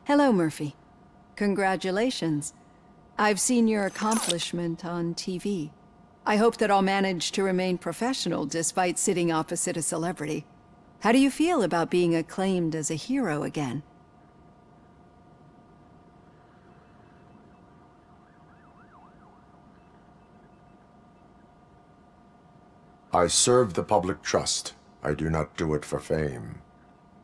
Hello, Murphy. Congratulations. I've seen your accomplishment on TV. I hope that I'll manage to remain professional despite sitting opposite a celebrity. How do you feel about being acclaimed as a hero again? I serve the public trust. I do not do it for fame.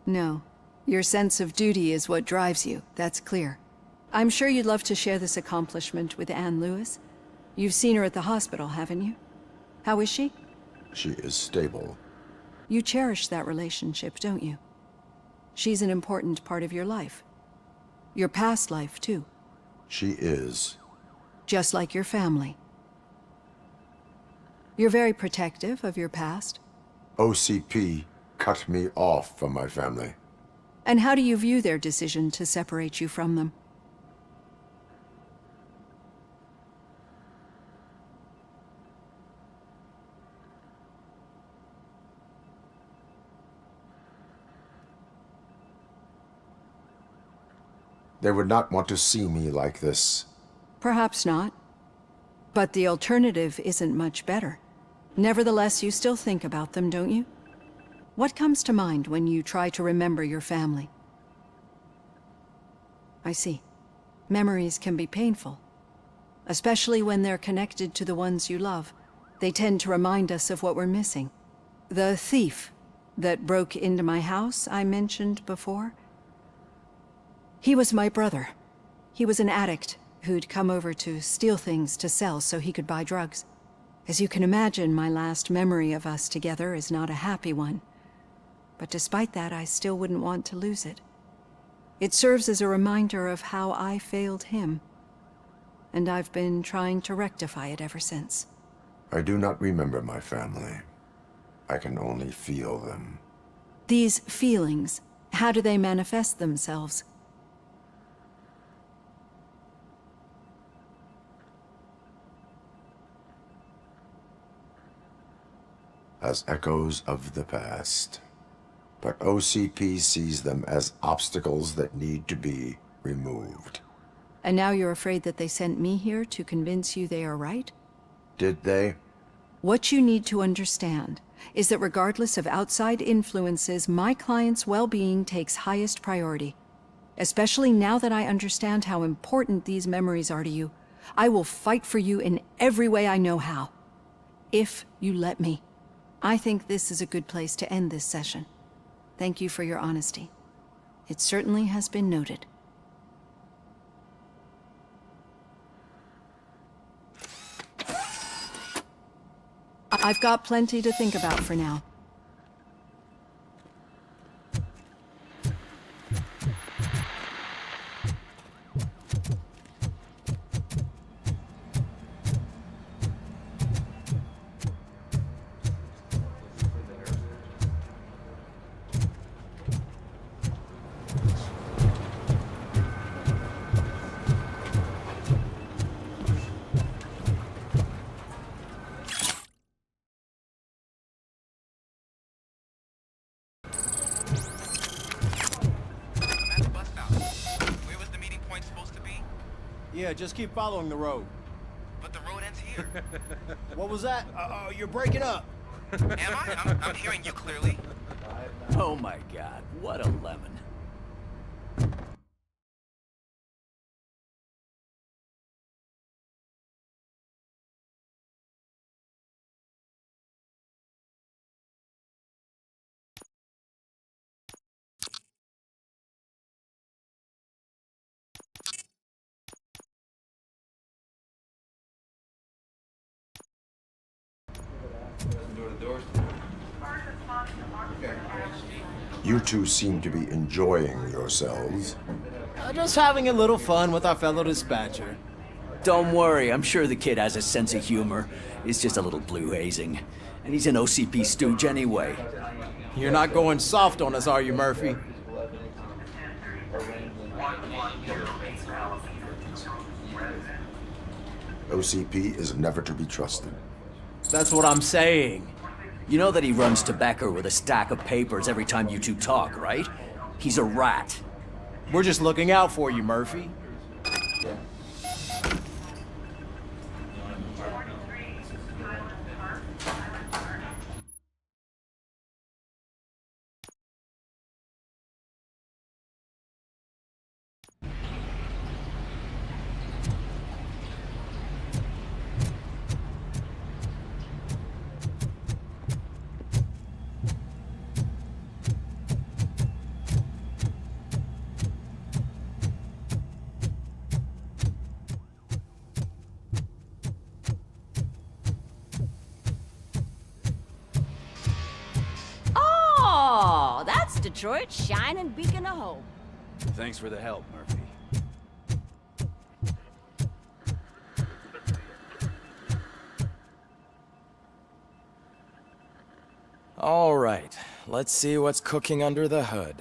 No. Your sense of duty is what drives you, that's clear. I'm sure you'd love to share this accomplishment with Anne Lewis. You've seen her at the hospital, haven't you? How is she? She is stable. You cherish that relationship, don't you? She's an important part of your life. Your past life, too. She is. Just like your family. You're very protective of your past. OCP cut me off from my family. And how do you view their decision to separate you from them? They would not want to see me like this. Perhaps not. But the alternative isn't much better. Nevertheless, you still think about them, don't you? What comes to mind when you try to remember your family? I see. Memories can be painful. Especially when they're connected to the ones you love. They tend to remind us of what we're missing. The thief that broke into my house I mentioned before? He was my brother. He was an addict who'd come over to steal things to sell so he could buy drugs. As you can imagine, my last memory of us together is not a happy one. But despite that, I still wouldn't want to lose it. It serves as a reminder of how I failed him. And I've been trying to rectify it ever since. I do not remember my family. I can only feel them. These feelings, how do they manifest themselves? As echoes of the past. But OCP sees them as obstacles that need to be removed. And now you're afraid that they sent me here to convince you they are right? Did they? What you need to understand is that regardless of outside influences, my client's well-being takes highest priority. Especially now that I understand how important these memories are to you, I will fight for you in every way I know how. If you let me. I think this is a good place to end this session. Thank you for your honesty. It certainly has been noted. I've got plenty to think about for now. Yeah, just keep following the road. But the road ends here. What was that? You're breaking up. Am I? I'm hearing you clearly. Oh my God, what a lemon. You two seem to be enjoying yourselves. Just having a little fun with our fellow dispatcher. Don't worry, I'm sure the kid has a sense of humor. It's just a little blue hazing. And he's an OCP stooge anyway. You're not going soft on us, are you, Murphy? OCP is never to be trusted. That's what I'm saying. You know that he runs tobacco with a stack of papers every time you two talk, right? He's a rat. We're just looking out for you, Murphy. Oh, that's Detroit's shining beacon of hope. Thanks for the help, Murphy. All right, let's see what's cooking under the hood.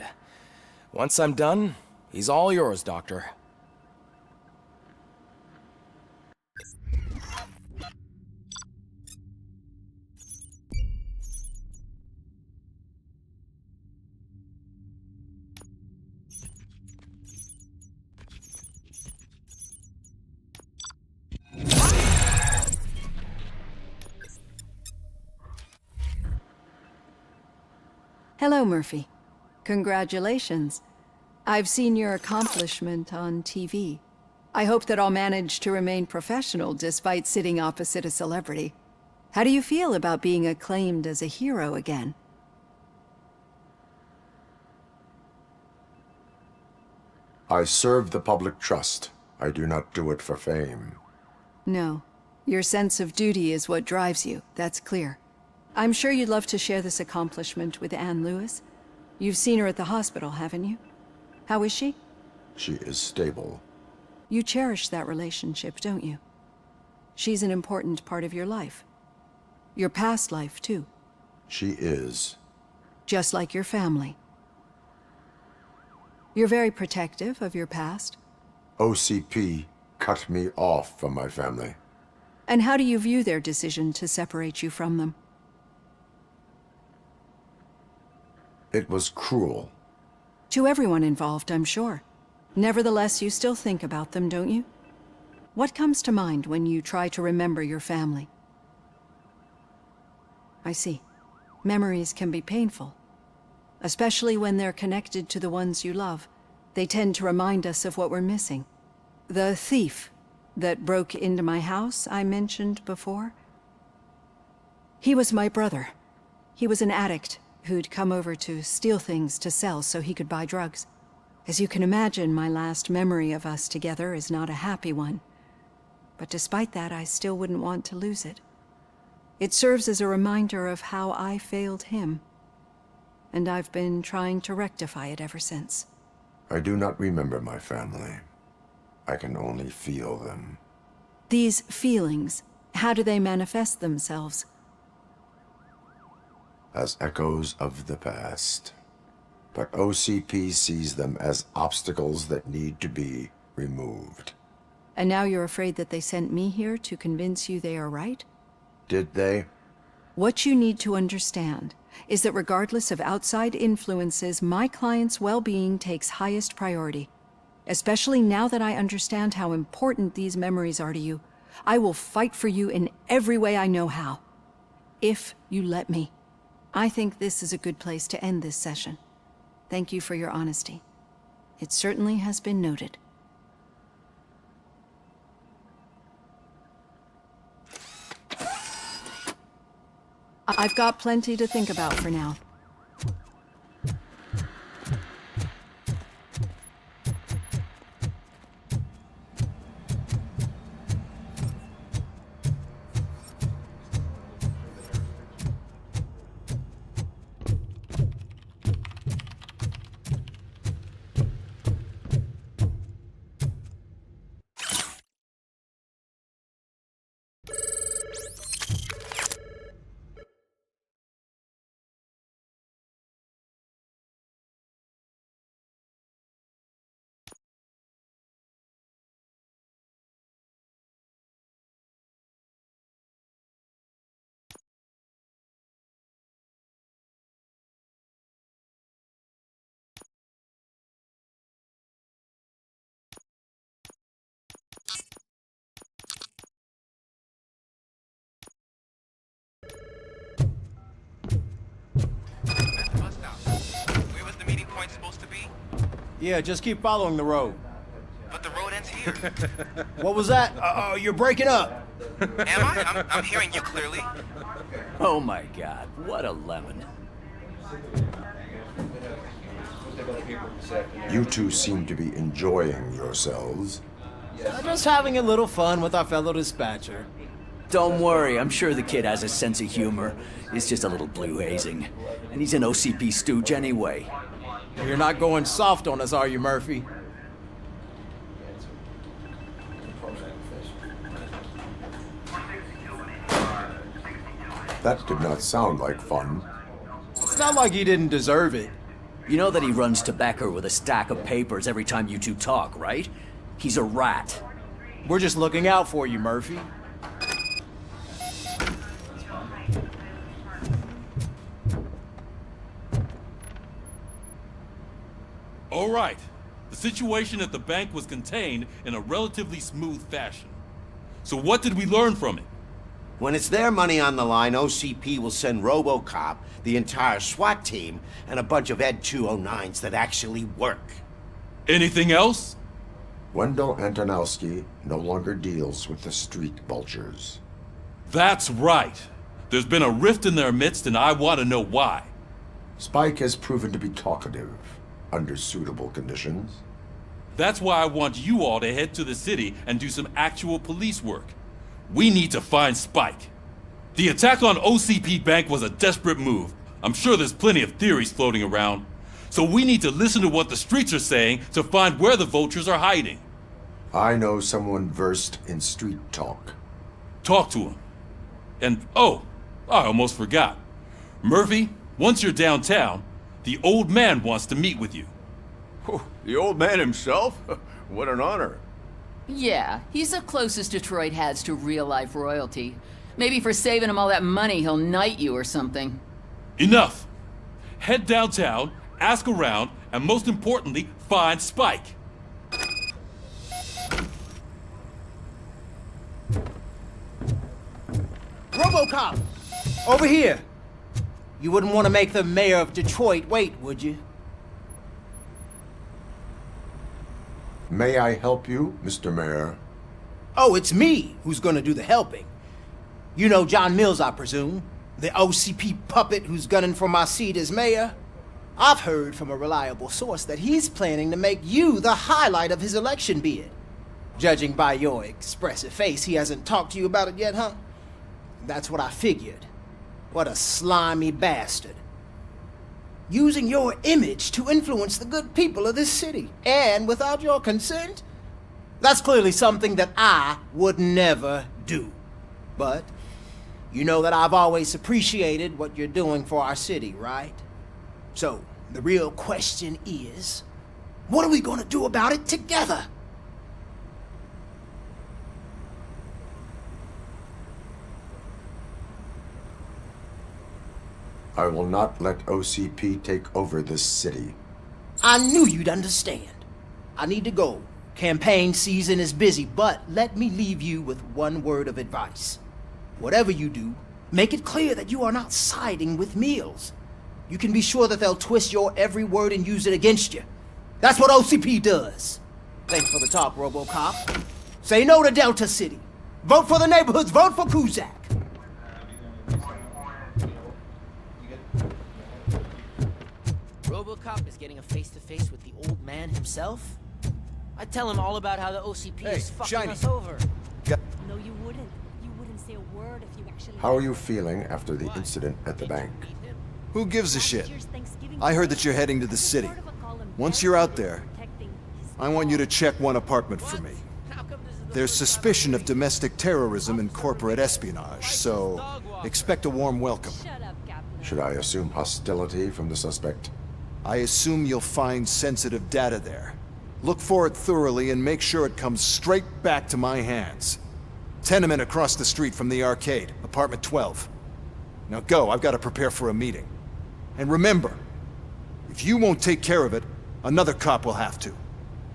Once I'm done, he's all yours, Doctor. Hello, Murphy. Congratulations. I've seen your accomplishment on TV. I hope that I'll manage to remain professional despite sitting opposite a celebrity. How do you feel about being acclaimed as a hero again? I serve the public trust. I do not do it for fame. No. Your sense of duty is what drives you, that's clear. I'm sure you'd love to share this accomplishment with Anne Lewis. You've seen her at the hospital, haven't you? How is she? She is stable. You cherish that relationship, don't you? She's an important part of your life. Your past life, too. She is. Just like your family. You're very protective of your past. OCP cut me off from my family. And how do you view their decision to separate you from them? It was cruel. To everyone involved, I'm sure. Nevertheless, you still think about them, don't you? What comes to mind when you try to remember your family? I see. Memories can be painful, especially when they're connected to the ones you love. They tend to remind us of what we're missing. The thief that broke into my house I mentioned before, he was my brother. He was an addict who'd come over to steal things to sell so he could buy drugs. As you can imagine, my last memory of us together is not a happy one. But despite that, I still wouldn't want to lose it. It serves as a reminder of how I failed him. And I've been trying to rectify it ever since. I do not remember my family. I can only feel them. These feelings, how do they manifest themselves? As echoes of the past. But OCP sees them as obstacles that need to be removed. And now you're afraid that they sent me here to convince you they are right? Did they? What you need to understand is that regardless of outside influences, my client's well-being takes highest priority. Especially now that I understand how important these memories are to you, I will fight for you in every way I know how. If you let me. I think this is a good place to end this session. Thank you for your honesty. It certainly has been noted. I've got plenty to think about for now. Yeah, just keep following the road. But the road ends here. What was that? You're breaking up. Am I? I'm hearing you clearly. Oh my god, what a lemon. You two seem to be enjoying yourselves. Just having a little fun with our fellow dispatcher. Don't worry, I'm sure the kid has a sense of humor. It's just a little blue hazing. And he's an OCP stooge anyway. You're not going soft on us, are you, Murphy? That did not sound like fun. It's not like he didn't deserve it. You know that he runs to Becker with a stack of papers every time you two talk, right? He's a rat. We're just looking out for you, Murphy. All right. The situation at the bank was contained in a relatively smooth fashion. So what did we learn from it? When it's their money on the line, OCP will send Robocop, the entire SWAT team, and a bunch of Ed 209s that actually work. Anything else? Wendell Antonowski no longer deals with the street vultures. That's right. There's been a rift in their midst, and I want to know why. Spike has proven to be talkative under suitable conditions. That's why I want you all to head to the city and do some actual police work. We need to find Spike. The attack on OCP Bank was a desperate move. I'm sure there's plenty of theories floating around. So we need to listen to what the streets are saying to find where the vultures are hiding. I know someone versed in street talk. Talk to him. And, oh, I almost forgot. Murphy, once you're downtown, the old man wants to meet with you. The old man himself? What an honor. Yeah, he's the closest Detroit has to real-life royalty. Maybe for saving him all that money, he'll knight you or something. Enough! Head downtown, ask around, and most importantly, find Spike. Robocop! Over here! You wouldn't want to make the mayor of Detroit wait, would you? May I help you, Mr. Mayor? Oh, it's me who's gonna do the helping. You know John Mills, I presume. The OCP puppet who's gunning for my seat as mayor. I've heard from a reliable source that he's planning to make you the highlight of his election bid. Judging by your expressive face, he hasn't talked to you about it yet, huh? That's what I figured. What a slimy bastard. Using your image to influence the good people of this city, and without your consent? That's clearly something that I would never do. But you know that I've always appreciated what you're doing for our city, right? So, the real question is, what are we gonna do about it together? I will not let OCP take over this city. I knew you'd understand. I need to go. Campaign season is busy, but let me leave you with one word of advice. Whatever you do, make it clear that you are not siding with Mills. You can be sure that they'll twist your every word and use it against you. That's what OCP does. Thanks for the talk, Robocop. Say no to Delta City. Vote for the neighborhoods. Vote for Kuzak. Robocop is getting a face-to-face with the old man himself? I'd tell him all about how the OCP is fucking us over. No, you wouldn't. You wouldn't say a word if you actually... How are you feeling after the incident at the bank? Who gives a shit? I heard that you're heading to the city. Once you're out there, I want you to check one apartment for me. There's suspicion of domestic terrorism and corporate espionage, so expect a warm welcome. Should I assume hostility from the suspect? I assume you'll find sensitive data there. Look for it thoroughly and make sure it comes straight back to my hands. Tenement across the street from the arcade, apartment 12. Now go, I've got to prepare for a meeting. And remember, if you won't take care of it, another cop will have to.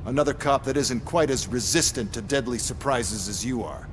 Another cop that isn't quite as resistant to deadly surprises as you are.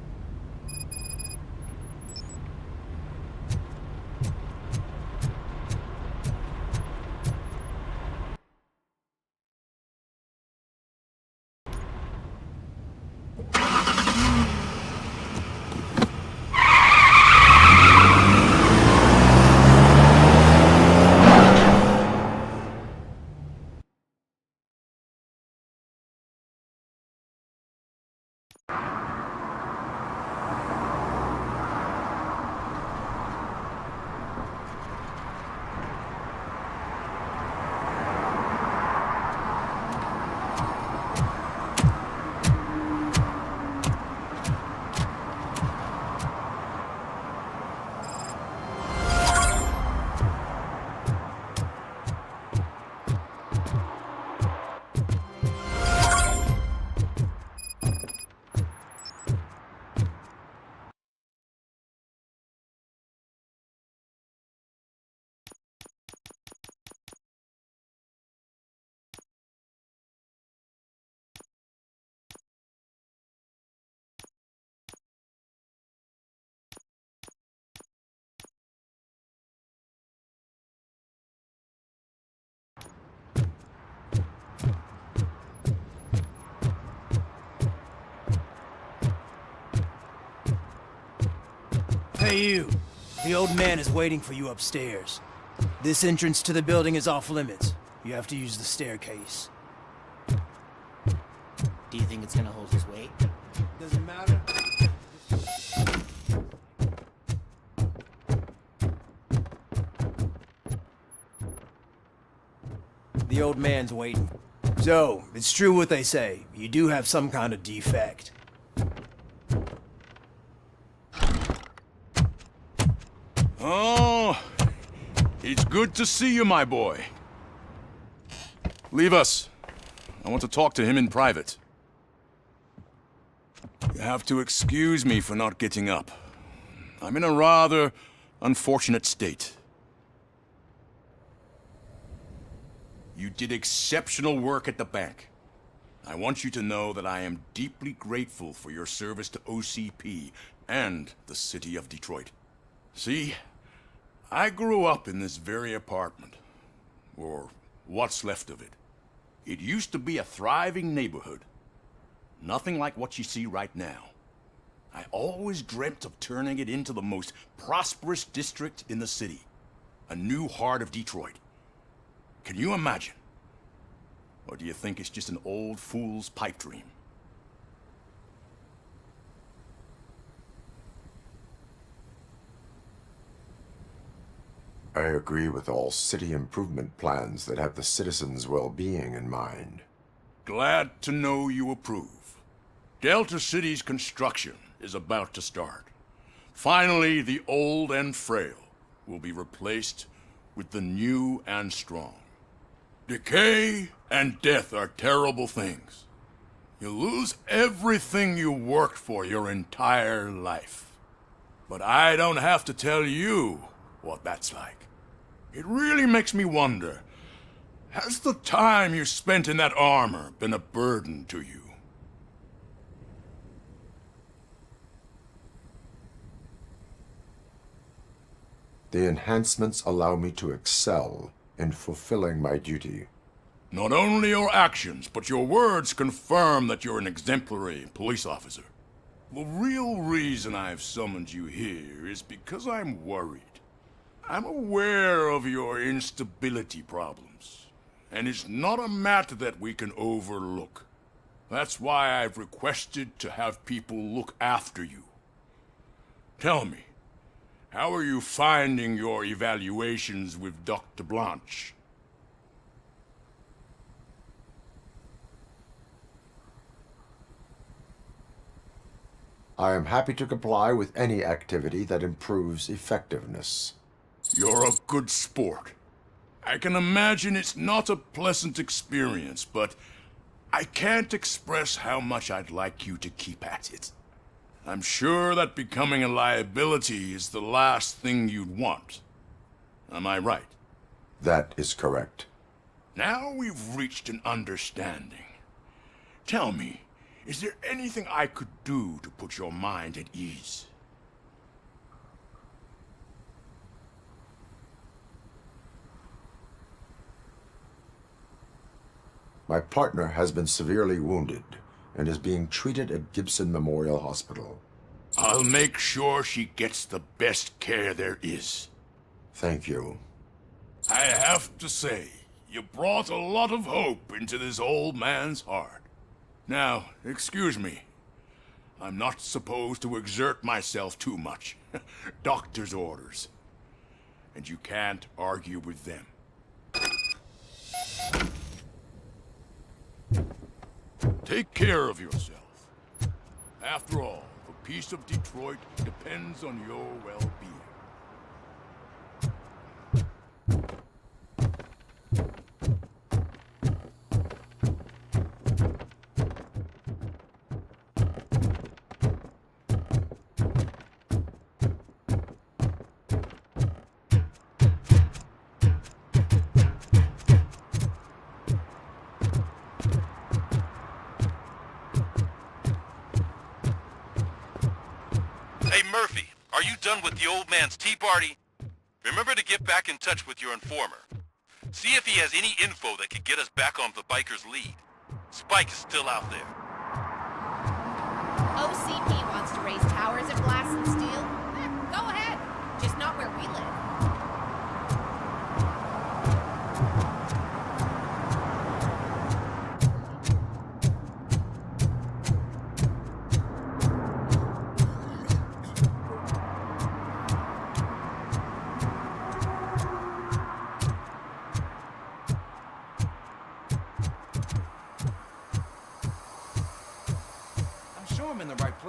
Hey, you. The old man is waiting for you upstairs. This entrance to the building is off limits. You have to use the staircase. Do you think it's gonna hold his weight? Doesn't matter. The old man's waiting. So, it's true what they say. You do have some kind of defect. Oh, it's good to see you, my boy. Leave us. I want to talk to him in private. You have to excuse me for not getting up. I'm in a rather unfortunate state. You did exceptional work at the bank. I want you to know that I am deeply grateful for your service to OCP and the city of Detroit. See, I grew up in this very apartment, or what's left of it. It used to be a thriving neighborhood. Nothing like what you see right now. I always dreamt of turning it into the most prosperous district in the city. A new heart of Detroit. Can you imagine? Or do you think it's just an old fool's pipe dream? I agree with all city improvement plans that have the citizens' well-being in mind. Glad to know you approve. Delta City's construction is about to start. Finally, the old and frail will be replaced with the new and strong. Decay and death are terrible things. You lose everything you worked for your entire life. But I don't have to tell you what that's like. It really makes me wonder, has the time you spent in that armor been a burden to you? The enhancements allow me to excel in fulfilling my duty. Not only your actions, but your words confirm that you're an exemplary police officer. The real reason I've summoned you here is because I'm worried. I'm aware of your instability problems, and it's not a matter that we can overlook. That's why I've requested to have people look after you. Tell me, how are you finding your evaluations with Dr. Blanche? I am happy to comply with any activity that improves effectiveness. You're a good sport. I can imagine it's not a pleasant experience, but I can't express how much I'd like you to keep at it. I'm sure that becoming a liability is the last thing you'd want. Am I right? That is correct. Now we've reached an understanding. Tell me, is there anything I could do to put your mind at ease? My partner has been severely wounded and is being treated at Gibson Memorial Hospital. I'll make sure she gets the best care there is. Thank you. I have to say, you brought a lot of hope into this old man's heart. Now, excuse me. I'm not supposed to exert myself too much. Doctor's orders. And you can't argue with them. Take care of yourself. After all, the peace of Detroit depends on your well-being. Hey, Murphy, are you done with the old man's tea party? Remember to get back in touch with your informer. See if he has any info that could get us back on the biker's lead. Spike is still out there. OCP wants to raise towers and blast some steel? Go ahead.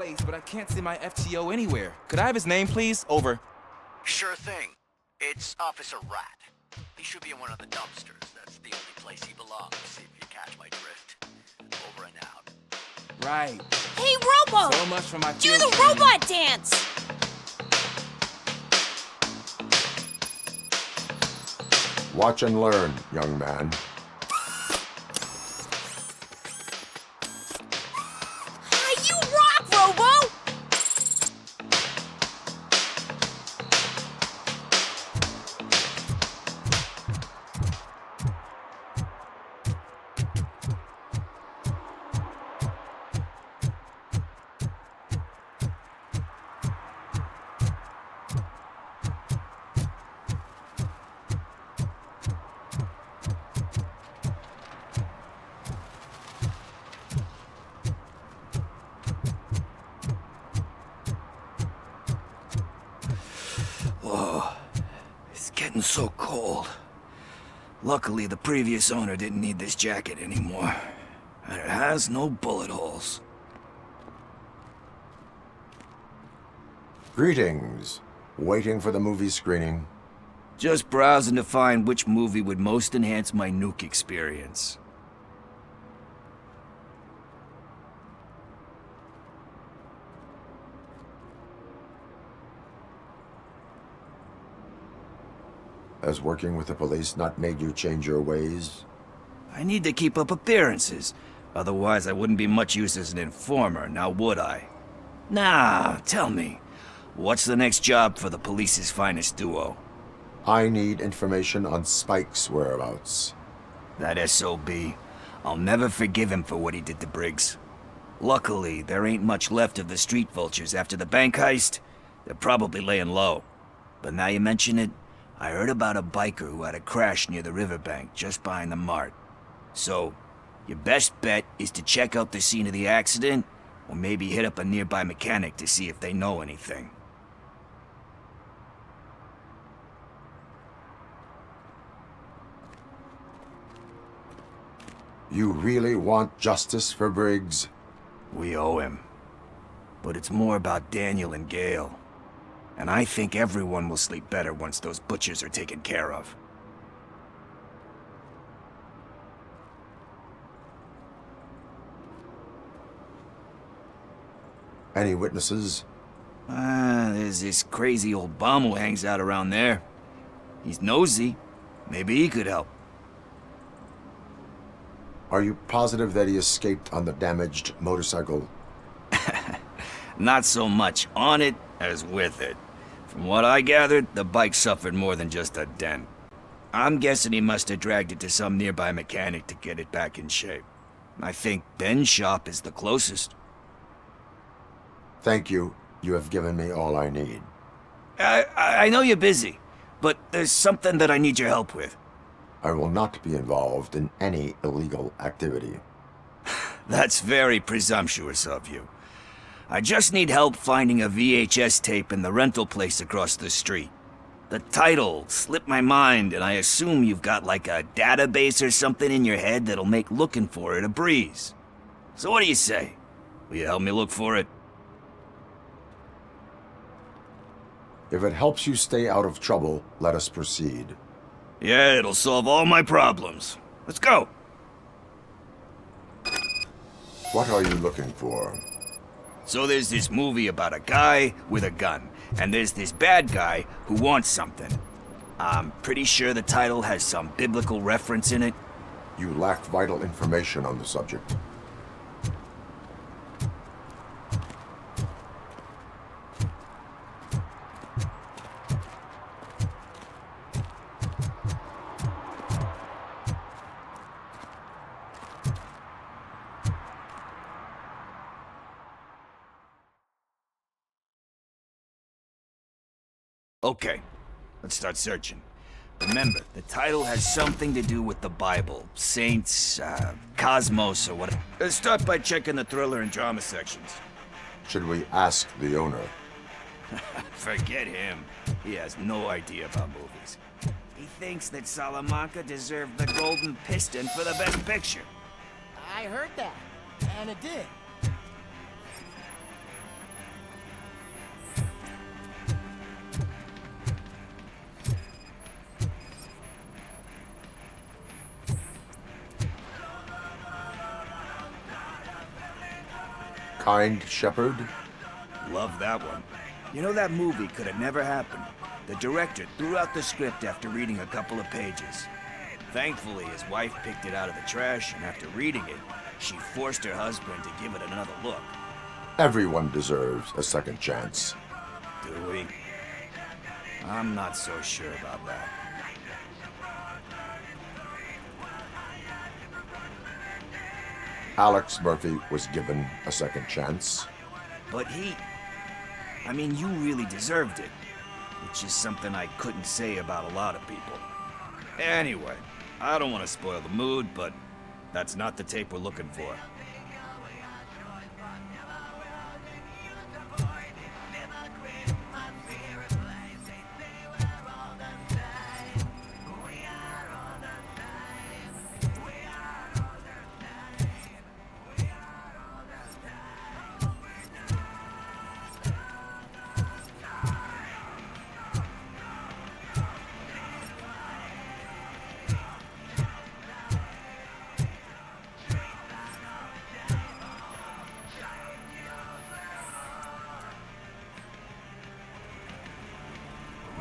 place, but I can't see my FTO anywhere. Could I have his name, please? Over. Sure thing. It's Officer Rat. He should be in one of the dumpsters. That's the only place he belongs, if you catch my drift. Over and out. Right. Hey, Robo! So much for my Do field the training. robot dance! Watch and learn, young man. You rock, Robo! It's getting so cold. Luckily, the previous owner didn't need this jacket anymore. And it has no bullet holes. Greetings. Waiting for the movie screening. Just browsing to find which movie would most enhance my nuke experience. Has working with the police not made you change your ways? I need to keep up appearances. Otherwise, I wouldn't be much use as an informer, now would I? Nah, tell me. What's the next job for the police's finest duo? I need information on Spike's whereabouts. That SOB. I'll never forgive him for what he did to Briggs. Luckily, there ain't much left of the street vultures after the bank heist. They're probably laying low. But now you mention it, I heard about a biker who had a crash near the riverbank just behind the mart. So, your best bet is to check out the scene of the accident, or maybe hit up a nearby mechanic to see if they know anything. You really want justice for Briggs? We owe him. But it's more about Daniel and Gale. And I think everyone will sleep better once those butchers are taken care of. Any witnesses? There's this crazy old bum who hangs out around there. He's nosy. Maybe he could help. Are you positive that he escaped on the damaged motorcycle? Not so much on it as with it. From what I gathered, the bike suffered more than just a dent. I'm guessing he must have dragged it to some nearby mechanic to get it back in shape. I think Ben's shop is the closest. Thank you. You have given me all I need. I know you're busy, but there's something that I need your help with. I will not be involved in any illegal activity. That's very presumptuous of you. I just need help finding a VHS tape in the rental place across the street. The title slipped my mind, and I assume you've got like a database or something in your head that'll make looking for it a breeze. So what do you say? Will you help me look for it? If it helps you stay out of trouble, let us proceed. Yeah, it'll solve all my problems. Let's go! What are you looking for? So there's this movie about a guy with a gun, and there's this bad guy who wants something. I'm pretty sure the title has some biblical reference in it. You lack vital information on the subject. Okay, let's start searching. Remember, the title has something to do with the Bible, saints, cosmos, or whatever. Let's start by checking the thriller and drama sections. Should we ask the owner? Forget him. He has no idea about movies. He thinks that Salamanca deserved the Golden Piston for the Best Picture. I heard that, and it did. Kind Shepherd? Love that one. You know, that movie could have never happened. The director threw out the script after reading a couple of pages. Thankfully, his wife picked it out of the trash, and after reading it, she forced her husband to give it another look. Everyone deserves a second chance. Do we? I'm not so sure about that. Alex Murphy was given a second chance. But I mean, you really deserved it. Which is something I couldn't say about a lot of people. Anyway, I don't want to spoil the mood, but that's not the tape we're looking for.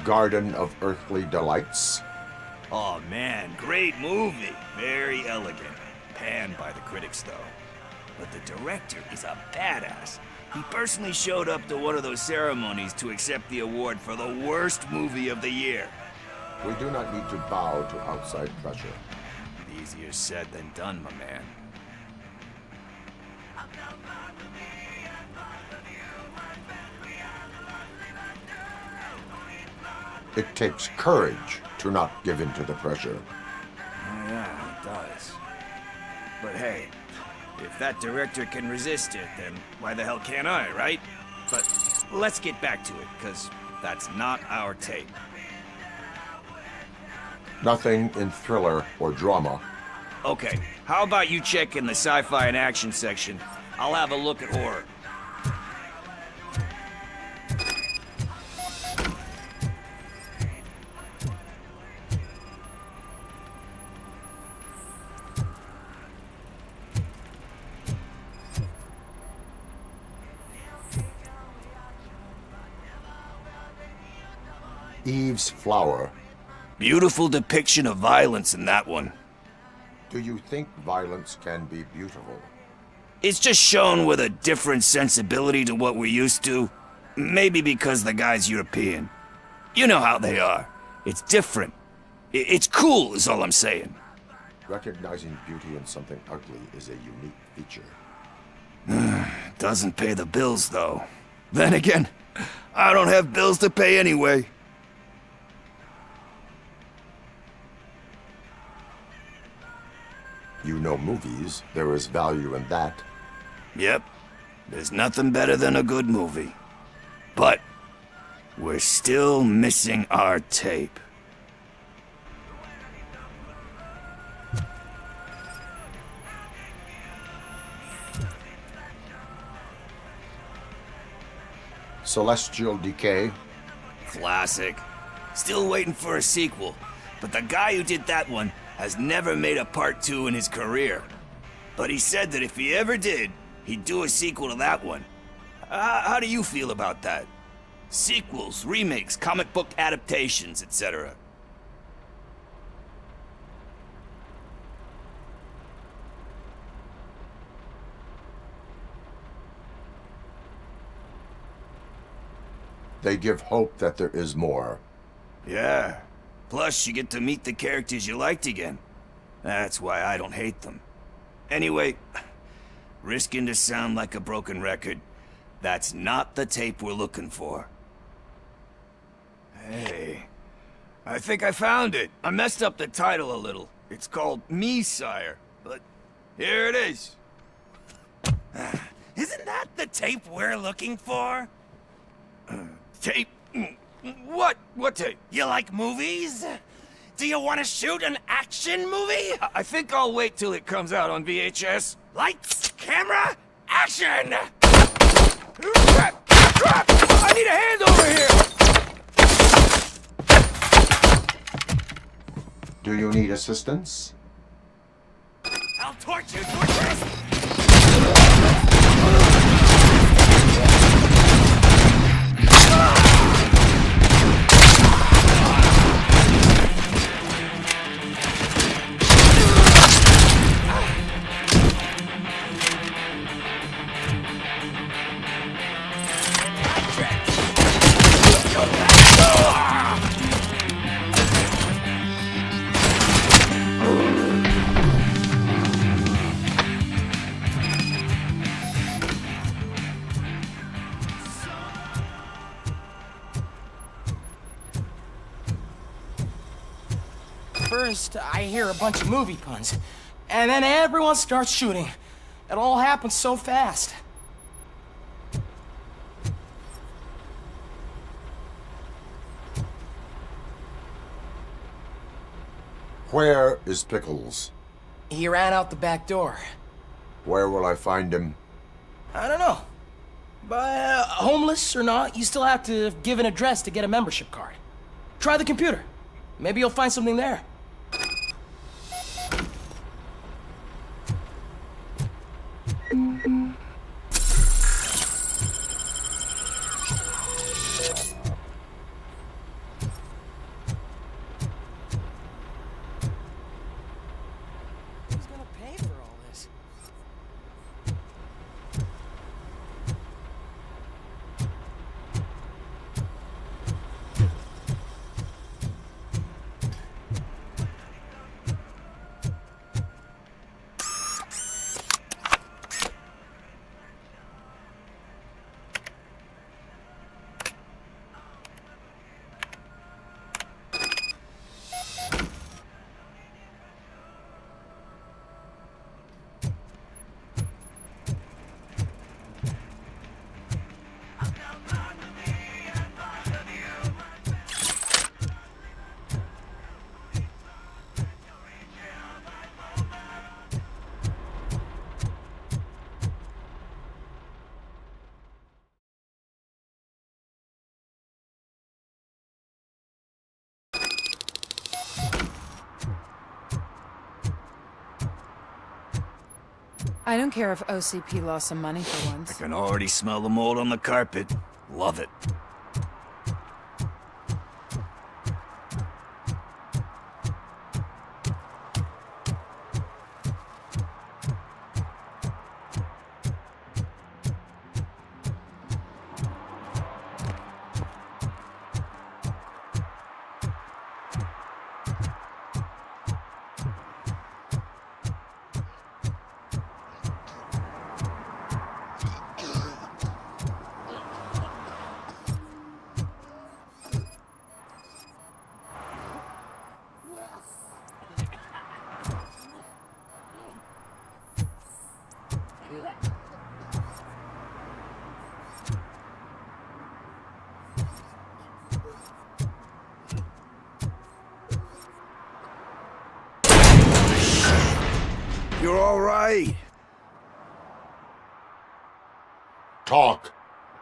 Garden of Earthly Delights. Oh man, great movie. Very elegant. Panned by the critics though. But the director is a badass. He personally showed up to one of those ceremonies to accept the award for the worst movie of the year. We do not need to bow to outside pressure. Easier said than done, my man. It takes courage to not give in to the pressure. Oh, yeah, it does. But hey, if that director can resist it, then why the hell can't I, right? But let's get back to it, because that's not our tape. Nothing in thriller or drama. Okay, how about you check in the sci-fi and action section? I'll have a look at horror. Eve's Flower. Beautiful depiction of violence in that one. Do you think violence can be beautiful? It's just shown with a different sensibility to what we're used to. Maybe because the guy's European. You know how they are. It's different. It's cool is all I'm saying. Recognizing beauty in something ugly is a unique feature. Doesn't pay the bills, though. Then again, I don't have bills to pay anyway. You know movies. There is value in that. Yep. There's nothing better than a good movie. But we're still missing our tape. Celestial Decay. Classic. Still waiting for a sequel. But the guy who did that one has never made a part 2 in his career. But he said that if he ever did, he'd do a sequel to that one. How do you feel about that? Sequels, remakes, comic book adaptations, etc. They give hope that there is more. Yeah. Plus, you get to meet the characters you liked again. That's why I don't hate them. Anyway, risking to sound like a broken record, that's not the tape we're looking for. Hey, I think I found it. I messed up the title a little. It's called Me, Sire, but here it is. Isn't that the tape we're looking for? Tape? What? What tape? You like movies? Do you want to shoot an action movie? I think I'll wait till it comes out on VHS. Lights, camera, action! Crap! Crap! I need a hand over here! Do you need assistance? I'll torch you, torturous! First, I hear a bunch of movie puns, and then everyone starts shooting. It all happens so fast. Where is Pickles? He ran out the back door. Where will I find him? I don't know. But homeless or not, you still have to give an address to get a membership card. Try the computer. Maybe you'll find something there. Who's gonna pay for all this? I don't care if OCP lost some money for I once. can already smell the mold on the carpet. Love it. You're all right. Talk.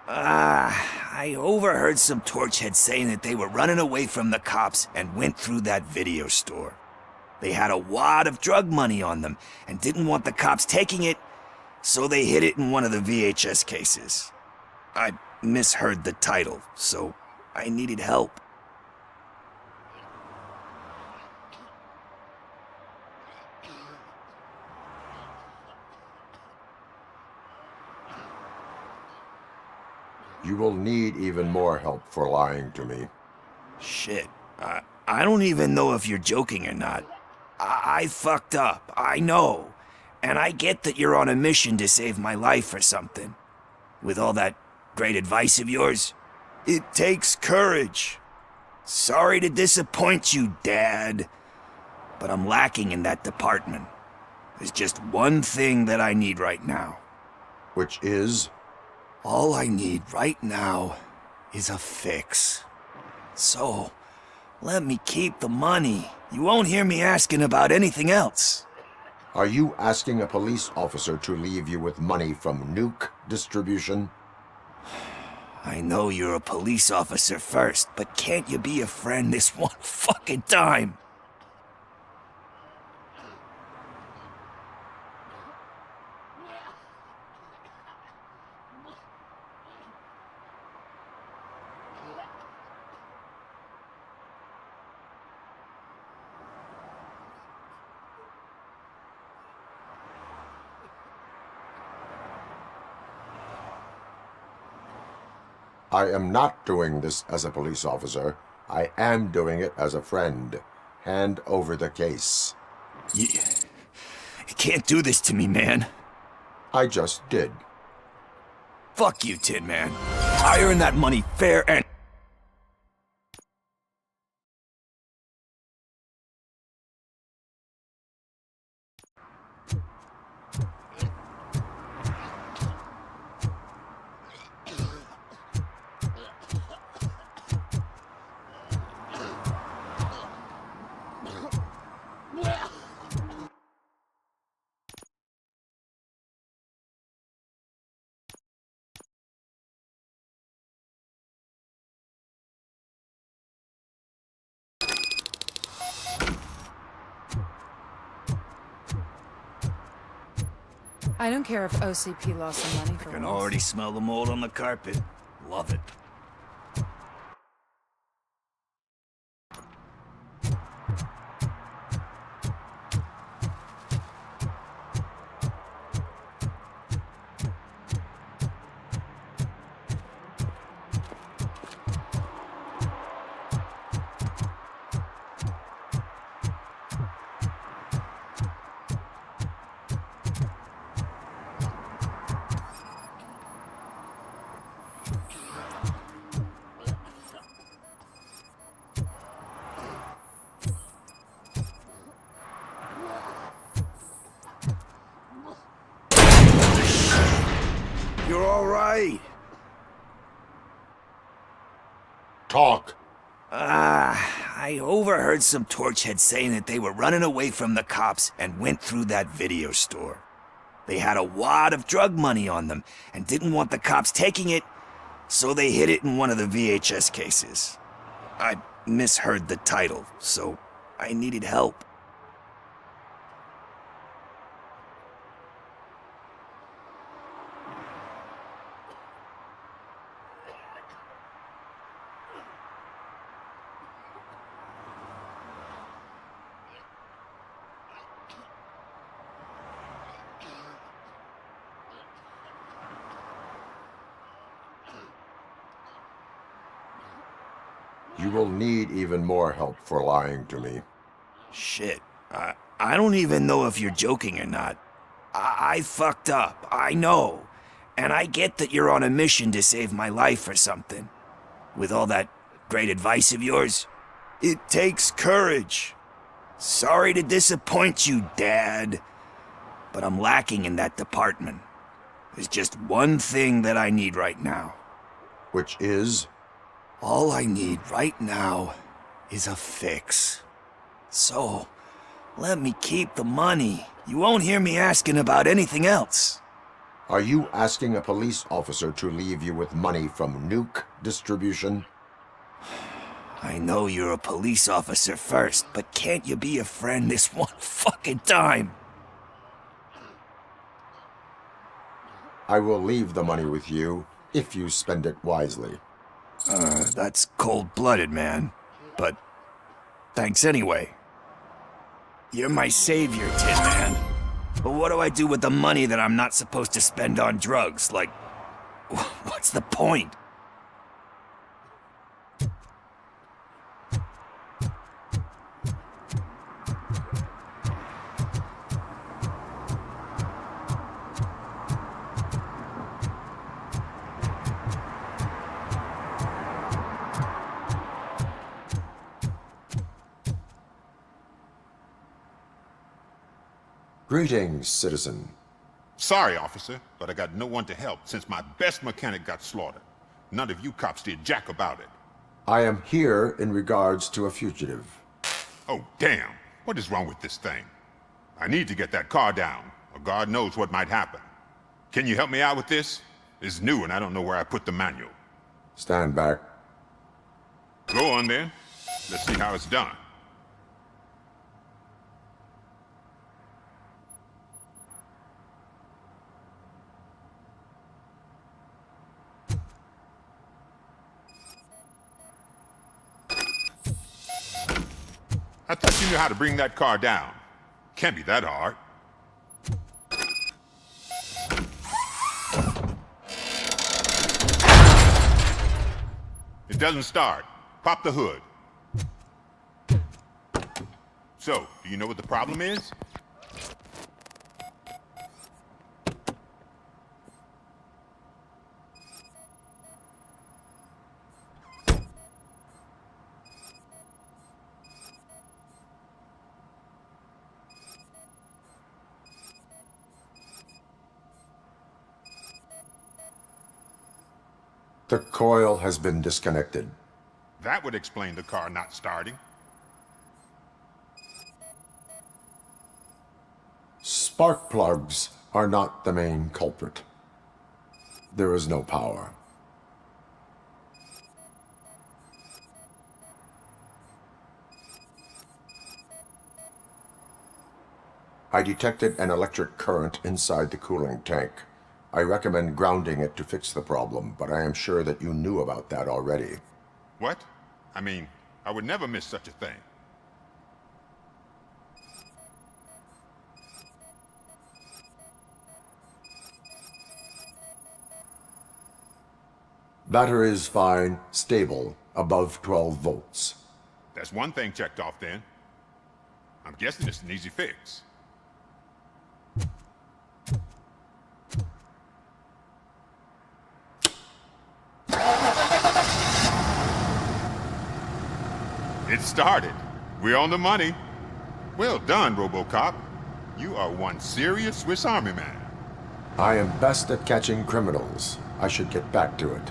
I overheard some torchheads saying that they were running away from the cops and went through that video store. They had a wad of drug money on them and didn't want the cops taking it, so they hid it in one of the VHS cases. I misheard the title, so I needed help. You will need even more help for lying to me. Shit, I don't even know if you're joking or not. I fucked up, I know. And I get that you're on a mission to save my life or something. With all that great advice of yours, it takes courage. Sorry to disappoint you, Dad. But I'm lacking in that department. There's just one thing that I need right now. Which is? All I need right now is a fix. So, let me keep the money. You won't hear me asking about anything else. Are you asking a police officer to leave you with money from nuke distribution? I know you're a police officer first, but can't you be a friend this one fucking time? I am not doing this as a police officer. I am doing it as a friend. Hand over the case. You can't do this to me, man. I just did. Fuck you, Tin Man. I earned that money fair and... I don't care if OCP lost some money for I can once. already smell the mold on the carpet. Love it. You're all right. Talk. I overheard some torchheads saying that they were running away from the cops and went through that video store. They had a wad of drug money on them and didn't want the cops taking it, so they hid it in one of the VHS cases. I misheard the title, so I needed help. You will need even more help for lying to me. Shit. I don't even know if you're joking or not. I fucked up, I know. And I get that you're on a mission to save my life or something. With all that great advice of yours, it takes courage. Sorry to disappoint you, Dad. But I'm lacking in that department. There's just one thing that I need right now. Which is? All I need right now is a fix. So, let me keep the money. You won't hear me asking about anything else. Are you asking a police officer to leave you with money from nuke distribution? I know you're a police officer first, but can't you be a friend this one fucking time? I will leave the money with you if you spend it wisely. That's cold-blooded, man. But thanks anyway. You're my savior, Tin Man. But what do I do with the money that I'm not supposed to spend on drugs? Like, what's the point? Greetings, citizen. Sorry, officer, but I got no one to help since my best mechanic got slaughtered. None of you cops did jack about it. I am here in regards to a fugitive. Oh, damn. What is wrong with this thing? I need to get that car down, or God knows what might happen. Can you help me out with this? It's new and I don't know where I put the manual. Stand back. Go on then. Let's see how it's done. I thought you knew how to bring that car down. Can't be that hard. It doesn't start. Pop the hood. So, do you know what the problem is? The coil has been disconnected. That would explain the car not starting. Spark plugs are not the main culprit. There is no power. I detected an electric current inside the cooling tank. I recommend grounding it to fix the problem, but I am sure that you knew about that already. What? I mean, I would never miss such a thing. Battery is fine, stable, above 12 volts. That's one thing checked off then. I'm guessing it's an easy fix. It started. We're on the money. Well done, Robocop. You are one serious Swiss Army man. I am best at catching criminals. I should get back to it.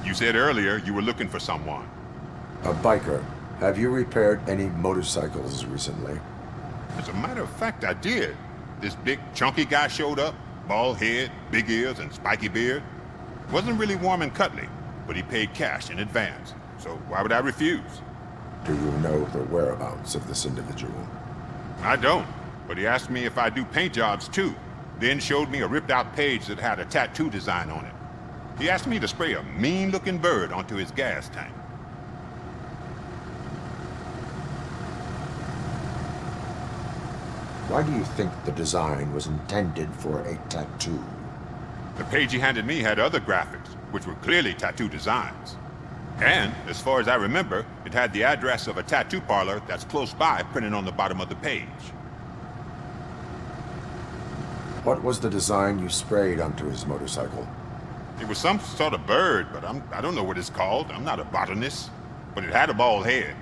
You said earlier you were looking for someone. A biker. Have you repaired any motorcycles recently? As a matter of fact, I did. This big, chunky guy showed up. Bald head, big ears, and spiky beard. Wasn't really warm and cuddly, but he paid cash in advance. So why would I refuse? Do you know the whereabouts of this individual? I don't, but he asked me if I do paint jobs too. Then showed me a ripped-out page that had a tattoo design on it. He asked me to spray a mean-looking bird onto his gas tank. Why do you think the design was intended for a tattoo? The page he handed me had other graphics, which were clearly tattoo designs. And, as far as I remember, it had the address of a tattoo parlor that's close by printed on the bottom of the page. What was the design you sprayed onto his motorcycle? It was some sort of bird, but I don't know what it's called. I'm not a botanist. But it had a bald head.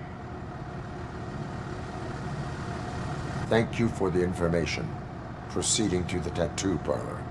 Thank you for the information. Proceeding to the tattoo parlor.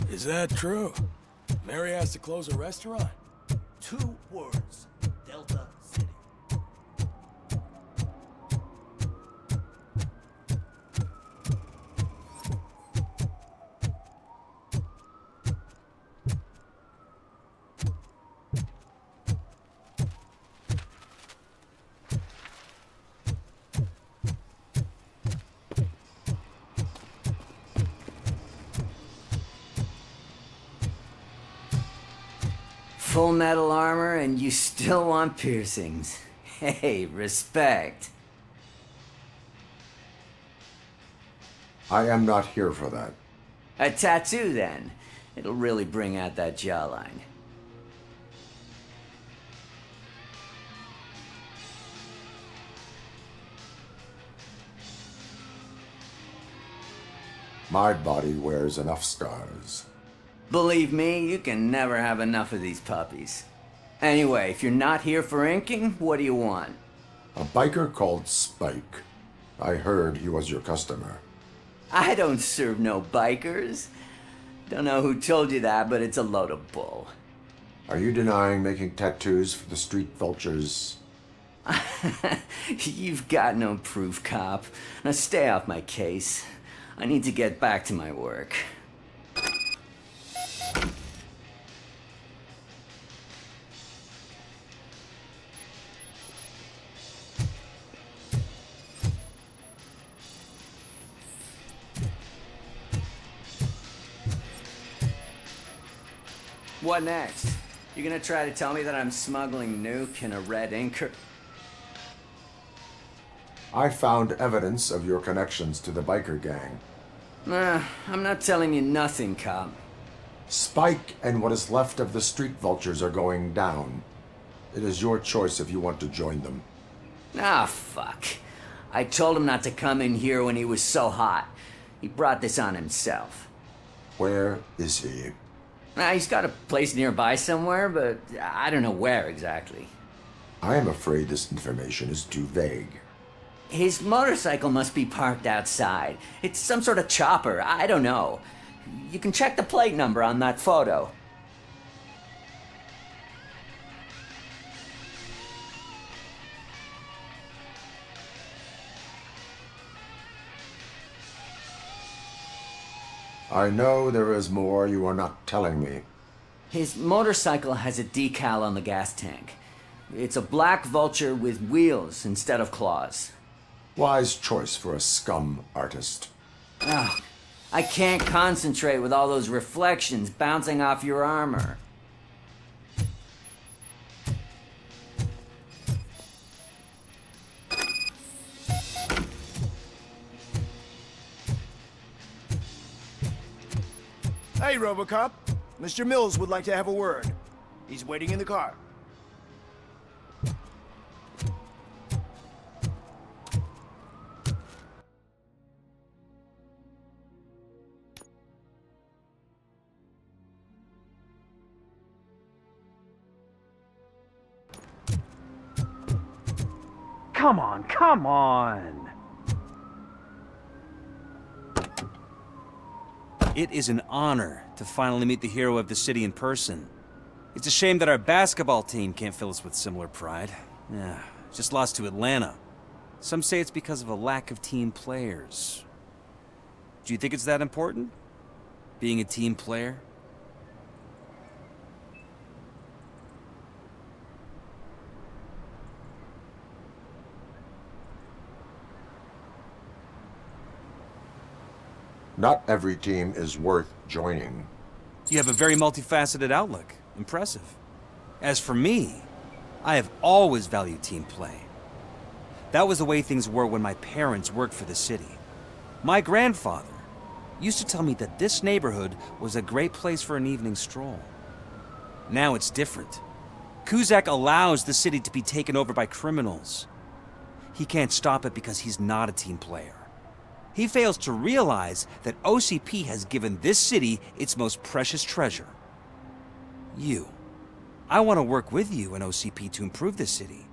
Is that true? Mary has to close a restaurant? 2 words. Delta City. Full metal armor and you still want piercings. Hey, respect. I am not here for that. A tattoo, then. It'll really bring out that jawline. My body wears enough scars. Believe me, you can never have enough of these puppies. Anyway, if you're not here for inking, what do you want? A biker called Spike. I heard he was your customer. I don't serve no bikers. Don't know who told you that, but it's a load of bull. Are you denying making tattoos for the street vultures? You've got no proof, cop. Now stay off my case. I need to get back to my work. What next? You gonna try to tell me that I'm smuggling nuke in a red inker? I found evidence of your connections to the biker gang. I'm not telling you nothing, cop. Spike and what is left of the street vultures are going down. It is your choice if you want to join them. Ah, fuck. I told him not to come in here when he was so hot. He brought this on himself. Where is he? He's got a place nearby somewhere, but I don't know where exactly. I am afraid this information is too vague. His motorcycle must be parked outside. It's some sort of chopper. I don't know. You can check the plate number on that photo. I know there is more you are not telling me. His motorcycle has a decal on the gas tank. It's a black vulture with wheels instead of claws. Wise choice for a scum artist. Ah, I can't concentrate with all those reflections bouncing off your armor. Hey, Robocop. Mr. Mills would like to have a word. He's waiting in the car. Come on, come on! It is an honor to finally meet the hero of the city in person. It's a shame that our basketball team can't fill us with similar pride. Yeah, just lost to Atlanta. Some say it's because of a lack of team players. Do you think it's that important? Being a team player? Not every team is worth joining. You have a very multifaceted outlook. Impressive. As for me, I have always valued team play. That was the way things were when my parents worked for the city. My grandfather used to tell me that this neighborhood was a great place for an evening stroll. Now it's different. Kuzak allows the city to be taken over by criminals. He can't stop it because he's not a team player. He fails to realize that OCP has given this city its most precious treasure. You. I want to work with you and OCP to improve this city.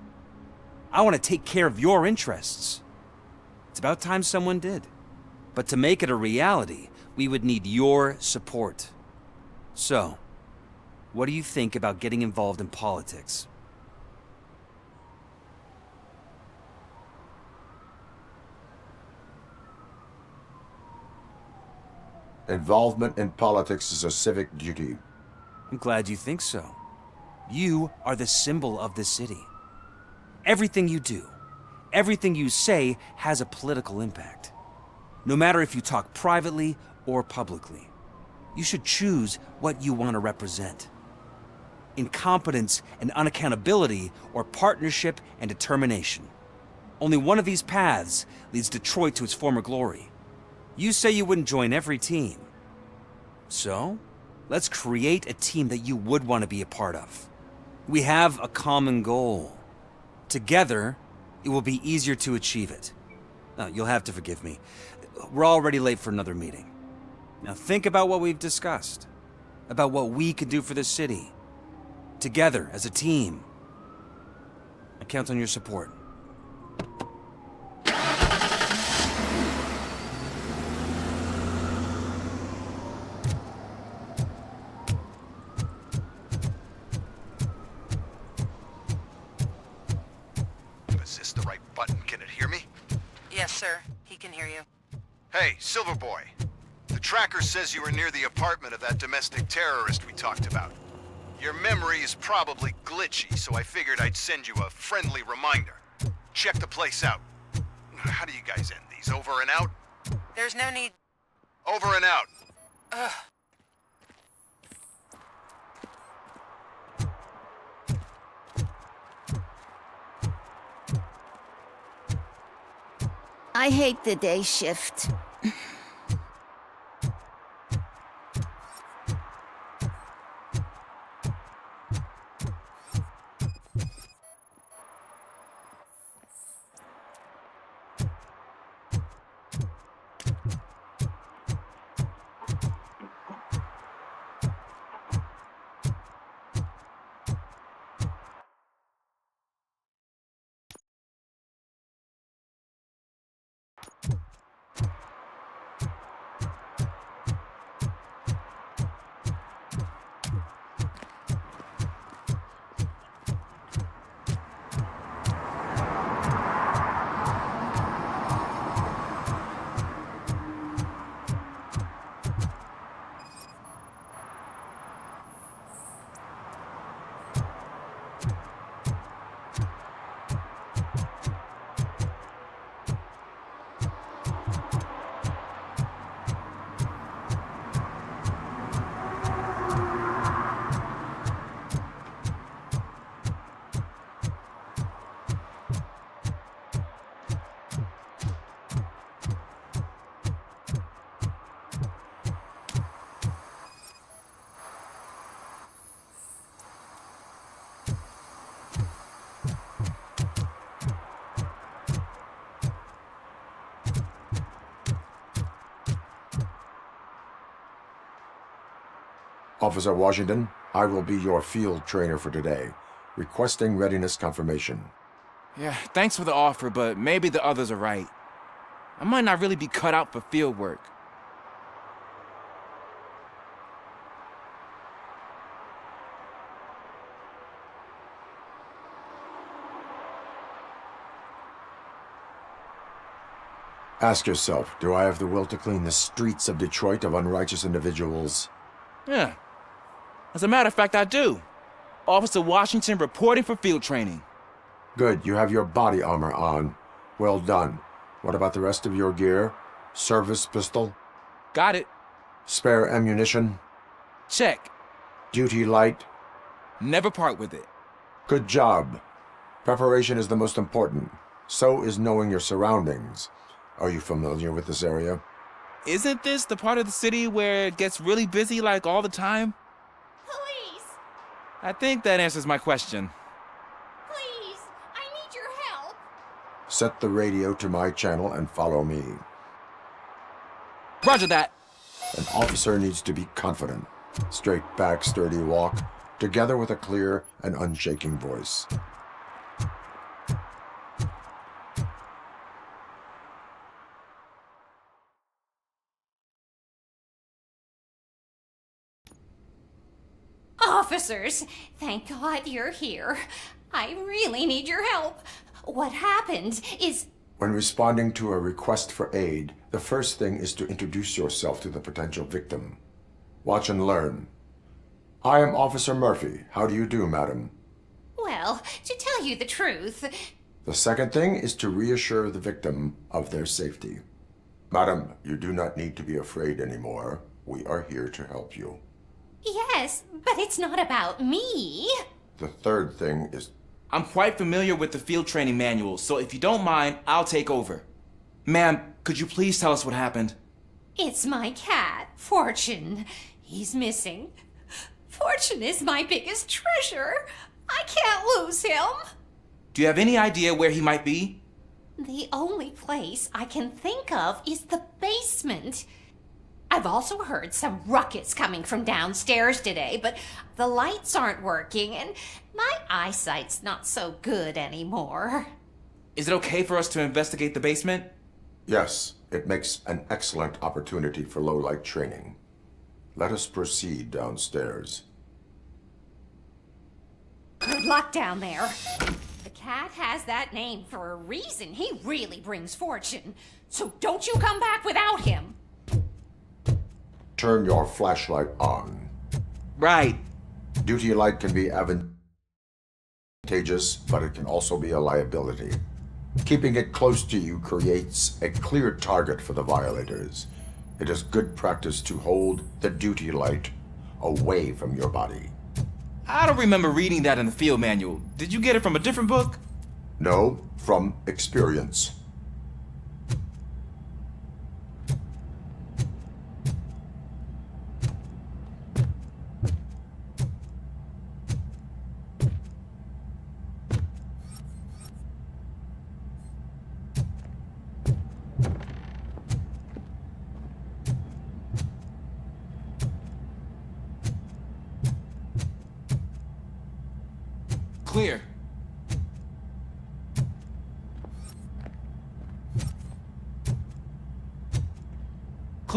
I want to take care of your interests. It's about time someone did. But to make it a reality, we would need your support. So, what do you think about getting involved in politics? Involvement in politics is a civic duty. I'm glad you think so. You are the symbol of this city. Everything you do, everything you say has a political impact. No matter if you talk privately or publicly, you should choose what you want to represent. Incompetence and unaccountability, or partnership and determination. Only one of these paths leads Detroit to its former glory. You say you wouldn't join every team. So, let's create a team that you would want to be a part of. We have a common goal. Together, it will be easier to achieve it. You'll have to forgive me. We're already late for another meeting. Now think about what we've discussed. About what we could do for this city. Together, as a team. I count on your support. Is this the right button? Can it hear me? Yes, sir. He can hear you. Hey, Silverboy. The tracker says you were near the apartment of that domestic terrorist we talked about. Your memory is probably glitchy, so I figured I'd send you a friendly reminder. Check the place out. How do you guys end these? Over and out? There's no need. Over and out. Ugh. I hate the day shift. Officer Washington, I will be your field trainer for today. Requesting readiness confirmation. Yeah, thanks for the offer, but maybe the others are right. I might not really be cut out for field work. Ask yourself, do I have the will to clean the streets of Detroit of unrighteous individuals? Yeah. As a matter of fact, I do. Officer Washington reporting for field training. Good, you have your body armor on. Well done. What about the rest of your gear? Service pistol? Got it. Spare ammunition? Check. Duty light? Never part with it. Good job. Preparation is the most important. So is knowing your surroundings. Are you familiar with this area? Isn't this the part of the city where it gets really busy like all the time? Police! I think that answers my question. Please! I need your help! Set the radio to my channel and follow me. Roger that. An officer needs to be confident. Straight back, sturdy walk, together with a clear and unshaking voice. Officers, thank God you're here. I really need your help. What happened is... When responding to a request for aid, the first thing is to introduce yourself to the potential victim. Watch and learn. I am Officer Murphy. How do you do, madam? Well, to tell you the truth... The second thing is to reassure the victim of their safety. Madam, you do not need to be afraid anymore. We are here to help you. Yes, but it's not about me. The third thing is... I'm quite familiar with the field training manual, so if you don't mind, I'll take over. Ma'am, could you please tell us what happened? It's my cat, Fortune. He's missing. Fortune is my biggest treasure. I can't lose him. Do you have any idea where he might be? The only place I can think of is the basement. I've also heard some ruckus coming from downstairs today, but the lights aren't working and my eyesight's not so good anymore. Is it okay for us to investigate the basement? Yes, it makes an excellent opportunity for low-light training. Let us proceed downstairs. Good luck down there. The cat has that name for a reason. He really brings fortune. So don't you come back without him. Turn your flashlight on. Right. Duty light can be advantageous, but it can also be a liability. Keeping it close to you creates a clear target for the violators. It is good practice to hold the duty light away from your body. I don't remember reading that in the field manual. Did you get it from a different book? No, from experience.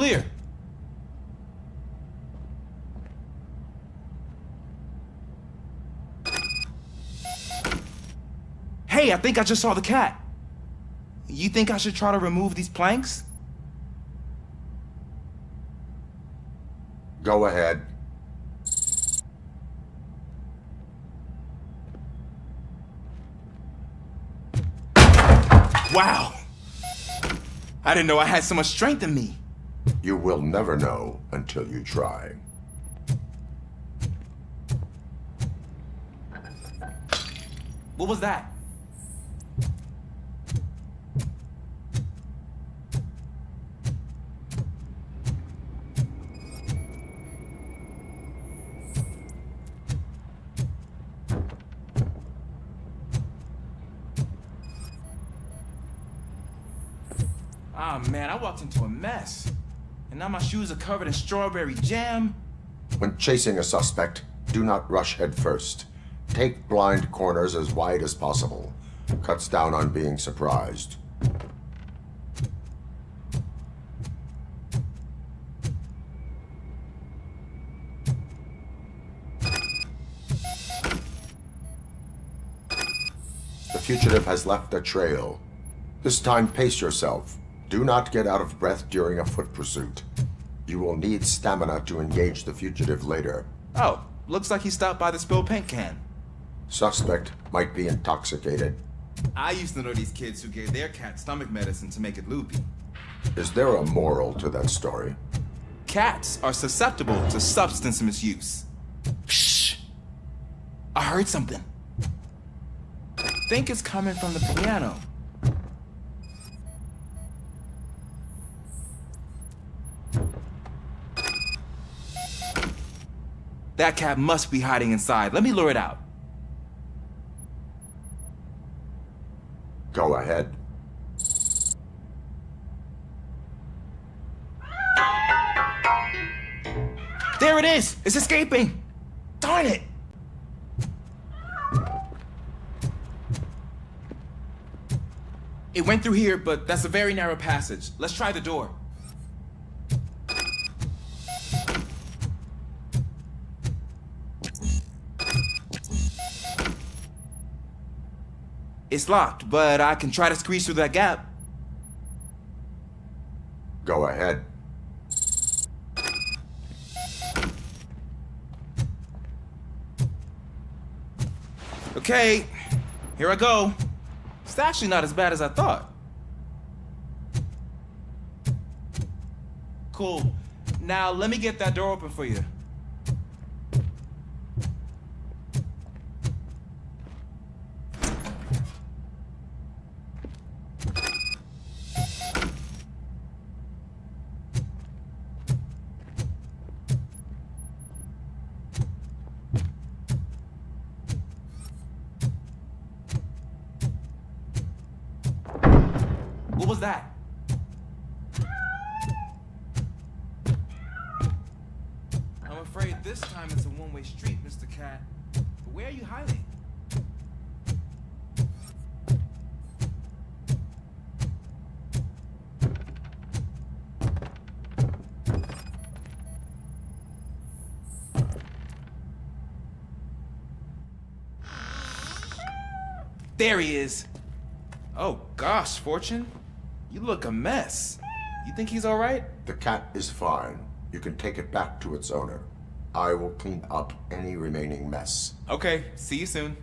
Clear. Hey, I think I just saw the cat. You think I should try to remove these planks? Go ahead. Wow! I didn't know I had so much strength in me. You will never know until you try. What was that? Ah, man, I walked into a mess. And now my shoes are covered in strawberry jam. When chasing a suspect, do not rush head first. Take blind corners as wide as possible. Cuts down on being surprised. The fugitive has left a trail. This time, pace yourself. Do not get out of breath during a foot pursuit. You will need stamina to engage the fugitive later. Oh, looks like he stopped by the spilled paint can. Suspect might be intoxicated. I used to know these kids who gave their cat stomach medicine to make it loopy. Is there a moral to that story? Cats are susceptible to substance misuse. Shh! I heard something. I think it's coming from the piano. That cat must be hiding inside. Let me lure it out. Go ahead. There it is! It's escaping! Darn it! It went through here, but that's a very narrow passage. Let's try the door. It's locked, but I can try to squeeze through that gap. Go ahead. Okay, here I go. It's actually not as bad as I thought. Cool. Now let me get that door open for you. What was that? I'm afraid this time it's a one-way street, Mr. Cat. But where are you hiding? There he is. Oh gosh, Fortune. You look a mess. You think he's all right? The cat is fine. You can take it back to its owner. I will clean up any remaining mess. Okay, see you soon.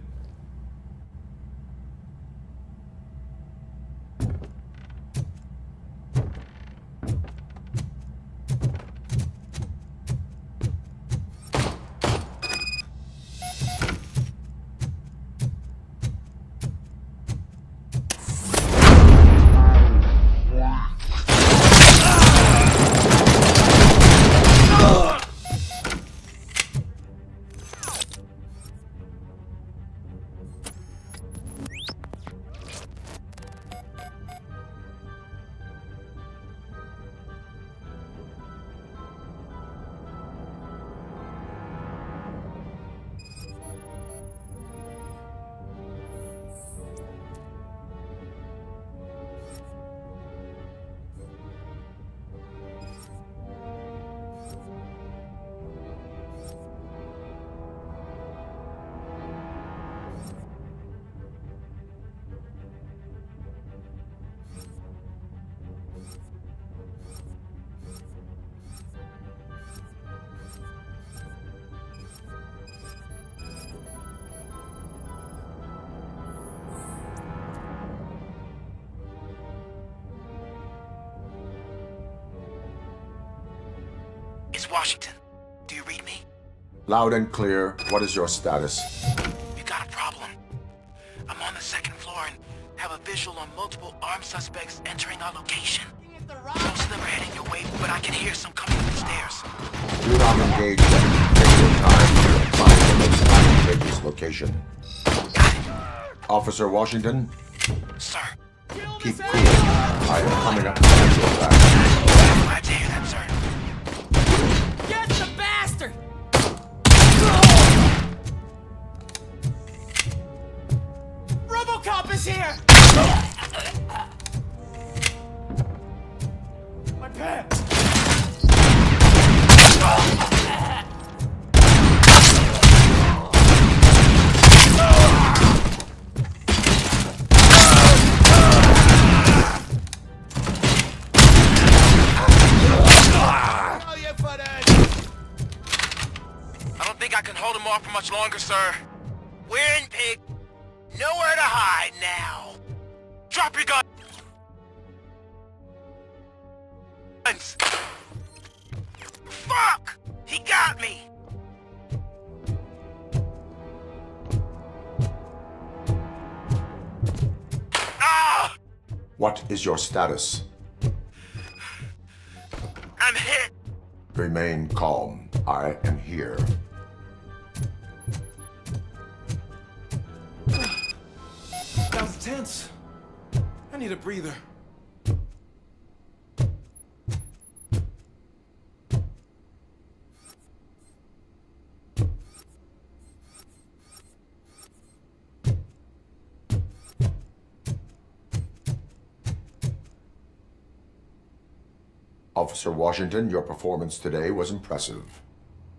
Washington, do you read me? Loud and clear. What is your status? We got a problem. I'm on the second floor and have a visual on multiple armed suspects entering our location. Most of them are heading your way, but I can hear some coming up the stairs. Do not engage them. Take your time to find the most advantageous location. Officer Washington? Sir. Keep cool. I am coming up to your back. Glad to hear that, sir. Get the bastard! Robocop is here! My pants! I don't think I can hold him off for much longer, sir. We're in, pig. Nowhere to hide now. Drop your gun. Fuck! He got me! Ah! What is your status? I'm hit. Remain calm. I am here. That was tense. I need a breather. Officer Washington, your performance today was impressive.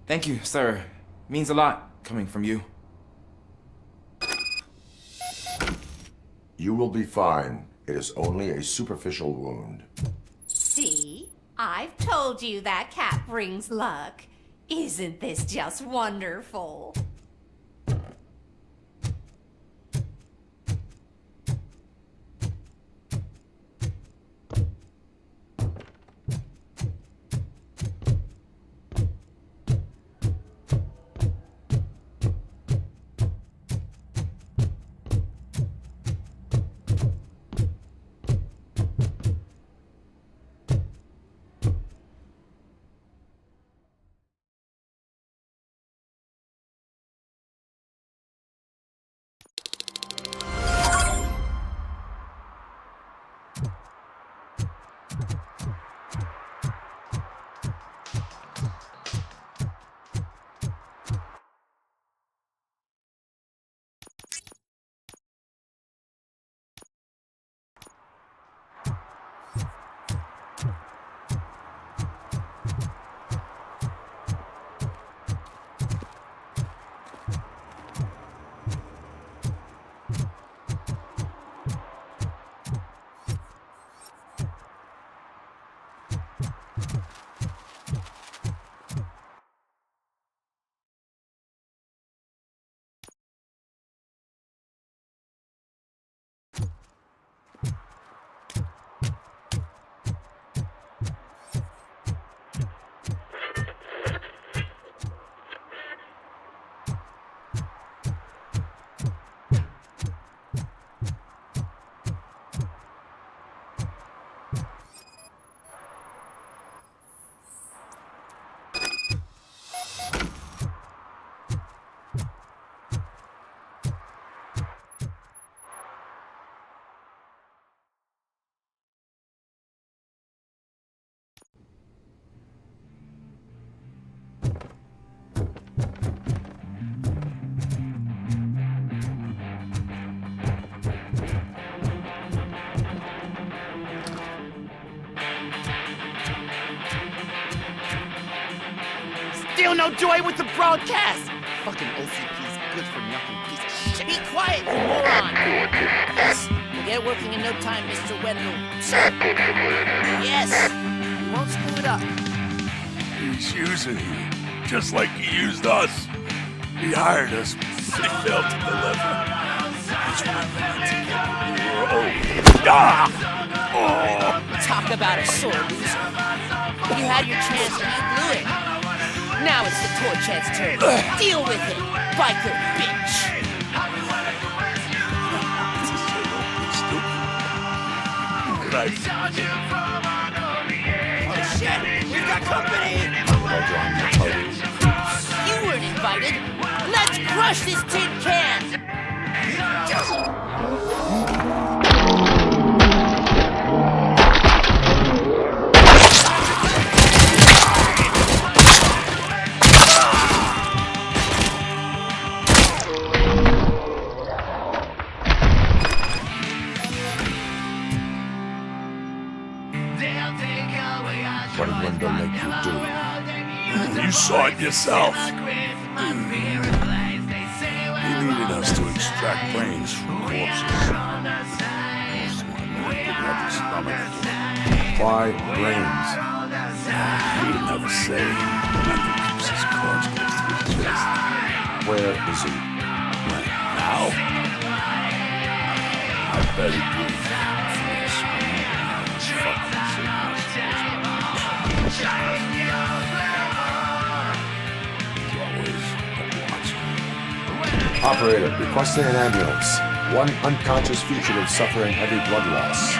Thank you, sir. Means a lot coming from you. You will be fine. It is only a superficial wound. See? I've told you that cat brings luck. Isn't this just wonderful? Still no joy with the broadcast! Fucking OCP's good for nothing piece of shit. Be quiet, you moron! Yes, we'll get working in no time, Mr. Wendell. Sir. Yes, we won't screw it up. He's using you, just like he used us. He hired us, but he failed to deliver. Which one of we were old. Talk about a sore loser. You had your chance and you blew it. Now it's the Torchhead's turn. Deal with it, biker bitch. Right. Oh shit, we've got company! You weren't invited. Let's crush this tin can! What did Wendell make you do? You saw it yourself. He needed us to extract brains from corpses. Why brains? He would never say. Wendell keeps his cards close to his chest. Where is he? Right now? I bet he did. Operator, requesting an ambulance. One unconscious fugitive suffering heavy blood loss.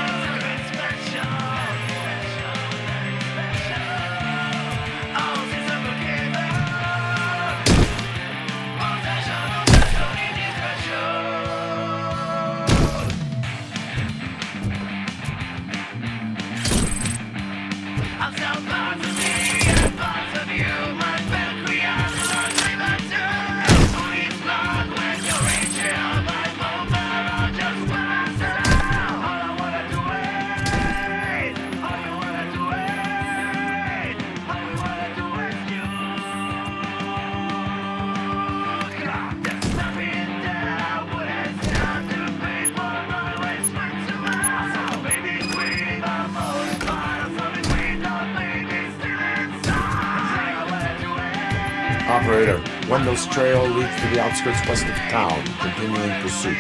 Operator, Wendell's trail leads to the outskirts west of town, continuing pursuit.